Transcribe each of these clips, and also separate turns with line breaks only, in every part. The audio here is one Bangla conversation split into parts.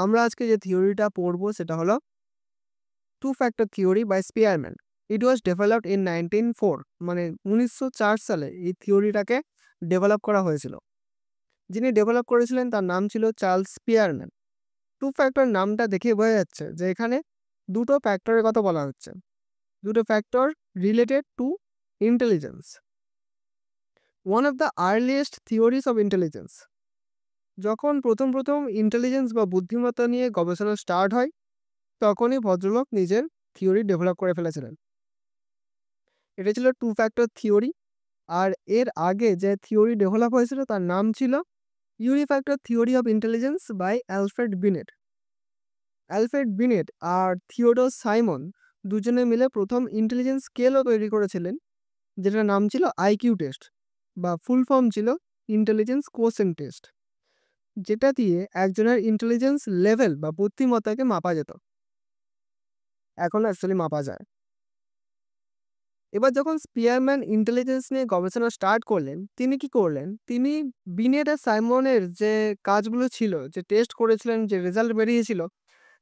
আমরা আজকে যে থিওরিটা পড়বো সেটা হলো two factor theory by Spearman. It was developed in 1904, মানে 1904 সালে এই থিওরিটাকে ডেভেলপ করা হয়েছিল। যিনি ডেভেলপ করেছিলেন তার নাম ছিল চার্লস স্পিয়ারম্যান। টু ফ্যাক্টর নামটা দেখে বোঝা যাচ্ছে যে এখানে দুটো ফ্যাক্টরের কথা বলা হচ্ছে, দুটো factor related to intelligence. One of the earliest theories of intelligence. যখন প্রথম ইন্টেলিজেন্স বা বুদ্ধিমত্তা নিয়ে গবেষণা স্টার্ট হয় তখনই ভদ্রলোক নিজের থিওরি ডেভেলপ করে ফেলেছিলেন। এটা ছিল টু ফ্যাক্টর থিওরি। আর এর আগে যে থিওরি ডেভেলপ হয়েছিল তার নাম ছিল unifactor theory of intelligence by Alfred Binet. Alfred Binet আর থিওডোর সাইমন দুজনে মিলে প্রথম ইন্টেলিজেন্স স্কেলও তৈরি করেছিলেন, যেটার নাম ছিল আইকিউ টেস্ট বা ফুল ফর্ম ছিল ইন্টেলিজেন্স কোশেন্ট টেস্ট, যেটা দিয়ে একজনের ইন্টেলিজেন্স লেভেল বা বুদ্ধিমত্তাকে মাপা যেত। এখন অ্যাকচুয়ালি মাপা যায়। এবার যখন স্পিয়ারম্যান ইন্টেলিজেন্স নিয়ে গবেষণা স্টার্ট করলেন, তিনি কি করলেন, তিনি বিনেট আর সাইমনের যে কাজগুলো ছিল, যে টেস্ট করেছিলেন, যে রেজাল্ট বেরিয়েছিল,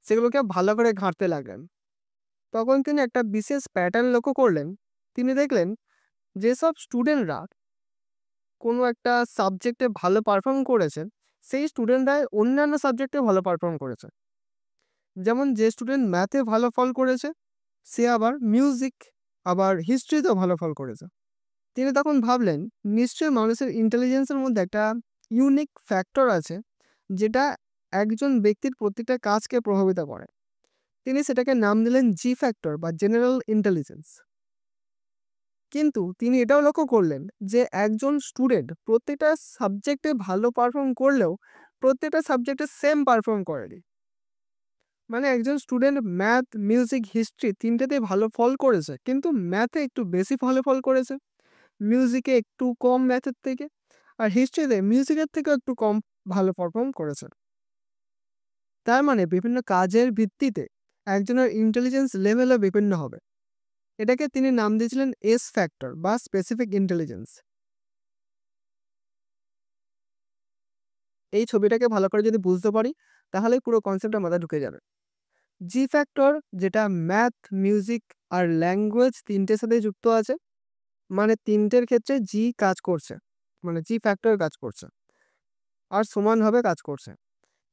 সেগুলোকে ভালো করে ঘাঁটতে লাগলেন। তখন তিনি একটা বিশেষ প্যাটার্ন লক্ষ্য করলেন। তিনি দেখলেন যেসব স্টুডেন্টরা কোনো একটা সাবজেক্টে ভালো পারফর্ম করেছে, সেই স্টুডেন্টরা অন্যান্য সাবজেক্টে ভালো পারফর্ম করেছে। যেমন যে স্টুডেন্ট ম্যাথে ভালো ফল করেছে, সে আবার মিউজিক আবার হিস্ট্রিতেও ভালো ফল করেছে। তিনি তখন ভাবলেন নিশ্চয়ই মানুষের ইন্টেলিজেন্সের মধ্যে একটা ইউনিক ফ্যাক্টর আছে যেটা একজন ব্যক্তির প্রত্যেকটা কাজকে প্রভাবিত করে। তিনি সেটাকে নাম দিলেন জি ফ্যাক্টর বা জেনারেল ইন্টেলিজেন্স। কিন্তু তিনি এটাও লক্ষ্য করলেন যে একজন স্টুডেন্ট প্রত্যেকটা সাবজেক্টে ভালো পারফর্ম করলেও প্রত্যেকটা সাবজেক্টে সেম পারফর্ম করেনি। মানে একজন স্টুডেন্ট ম্যাথ, মিউজিক, হিস্ট্রি তিনটেতেই ভালো ফল করেছে, কিন্তু ম্যাথে একটু বেশি ভালো ফল করেছে, মিউজিকে একটু কম ম্যাথের থেকে, আর হিস্ট্রিতে মিউজিকের থেকেও একটু কম ভালো পারফর্ম করেছে। তার মানে বিভিন্ন কাজের ভিত্তিতে একজনের ইন্টেলিজেন্স লেভেলও বিভিন্ন হবে। এটাকে তিনি নাম দিয়েছিলেন এস ফ্যাক্টর বা স্পেসিফিক ইন্টেলিজেন্স। এই ছবিটাকে ভালো করে যদি বুঝতে পারি তাহলেই পুরো কনসেপ্টটা মাথায় ঢুকে যাবে। জি ফ্যাক্টর যেটা ম্যাথ, মিউজিক আর ল্যাঙ্গুয়েজ তিনটের সাথে যুক্ত আছে, মানে তিনটের ক্ষেত্রে জি কাজ করছে, মানে জি ফ্যাক্টর কাজ করছে আর সমানভাবে কাজ করছে।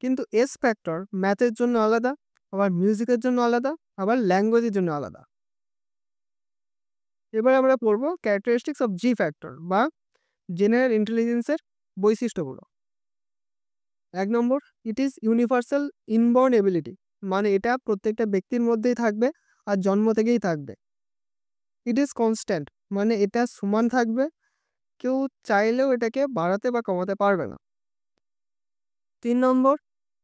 কিন্তু এস ফ্যাক্টর ম্যাথের জন্য আলাদা, আবার মিউজিকের জন্য আলাদা, আবার ল্যাঙ্গুয়েজের জন্য আলাদা। এবার আমরা পড়বো ক্যারেক্টারিস্টিক্স অফ জি ফ্যাক্টর বা জেনারেল ইন্টেলিজেন্সের বৈশিষ্ট্যগুলো। 1 নম্বর, it is universal inborn ability, মানে এটা প্রত্যেকটা ব্যক্তির মধ্যেই থাকবে আর জন্ম থেকেই থাকবে। ইট ইজ কনস্ট্যান্ট, মানে এটা সমান থাকবে, কেউ চাইলেও এটাকে বাড়াতে বা কমাতে পারবে না। 3 নম্বর,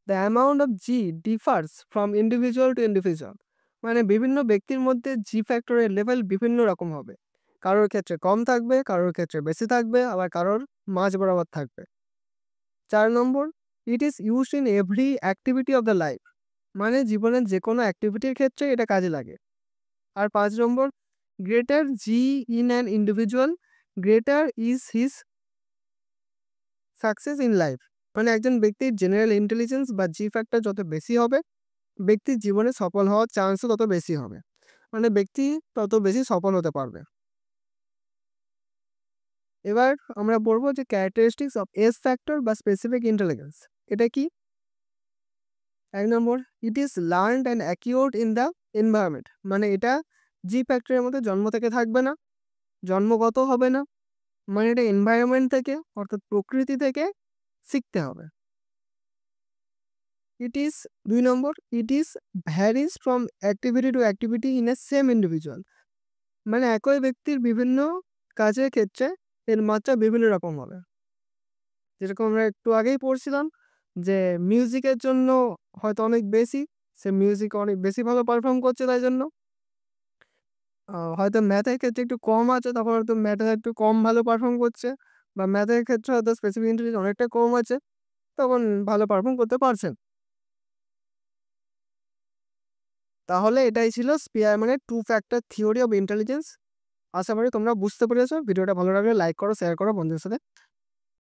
the amount of g differs from individual to individual, মানে বিভিন্ন ব্যক্তির মধ্যে জি ফ্যাক্টরের লেভেল বিভিন্ন রকম হবে, কারোর ক্ষেত্রে কম থাকবে, কারোর ক্ষেত্রে বেশি থাকবে, আবার কারোর মাঝ বরাবর থাকবে। 4 নম্বর, it is used in every activity of the life, মানে জীবনের যে কোনো অ্যাক্টিভিটির ক্ষেত্রে এটা কাজে লাগে। আর 5 নম্বর, greater g in an individual greater is his success in life, মানে একজন ব্যক্তির জেনারেল ইন্টেলিজেন্স বা জি ফ্যাক্টর যত বেশি হবে, ব্যক্তির জীবনে সফল হওয়ার চান্সও তত বেশি হবে, মানে ব্যক্তি তত বেশি সফল হতে পারবে। এবার আমরা বলবো যে ক্যারেক্টারিস্টিক্স অফ এস ফ্যাক্টর বা স্পেসিফিক ইন্টেলিজেন্স। এটা কি? 1 নম্বর, it is learned and acquired in the environment, মানে এটা জি ফ্যাক্টরের মধ্যে জন্ম থেকে থাকবে না, জন্মগত হবে না, মানে এটা এনভায়রনমেন্ট থেকে অর্থাৎ প্রকৃতি থেকে শিখতে হবে। It is 2 number, it is varies from activity to activity in a same individual, মানে একই ব্যক্তির বিভিন্ন কাজের ক্ষেত্রে এর মাত্রা বিভিন্ন রকম হবে। যেরকম আমরা একটু আগেই পড়ছিলাম যে মিউজিকের জন্য হয়তো অনেক বেশি, সে মিউজিক অনেক বেশি ভালো পারফর্ম করছে, তাই জন্য হয়তো ম্যাথের ক্ষেত্রে একটু কম আছে, তখন হয়তো ম্যাথে একটু কম ভালো পারফর্ম করছে, বা ম্যাথের ক্ষেত্রে হয়তো স্পেসিফিক ইন্টেলিজেন্স অনেকটা কম আছে, তখন ভালো পারফর্ম করতে পারছেন। তাহলে এটাই ছিল স্পিয়ারম্যানের two factor theory of intelligence. আশা করি তোমরা বুঝতে পেরেছো। ভিডিওটা ভালো লাগলে লাইক করো, শেয়ার করো বন্ধুদের সাথে।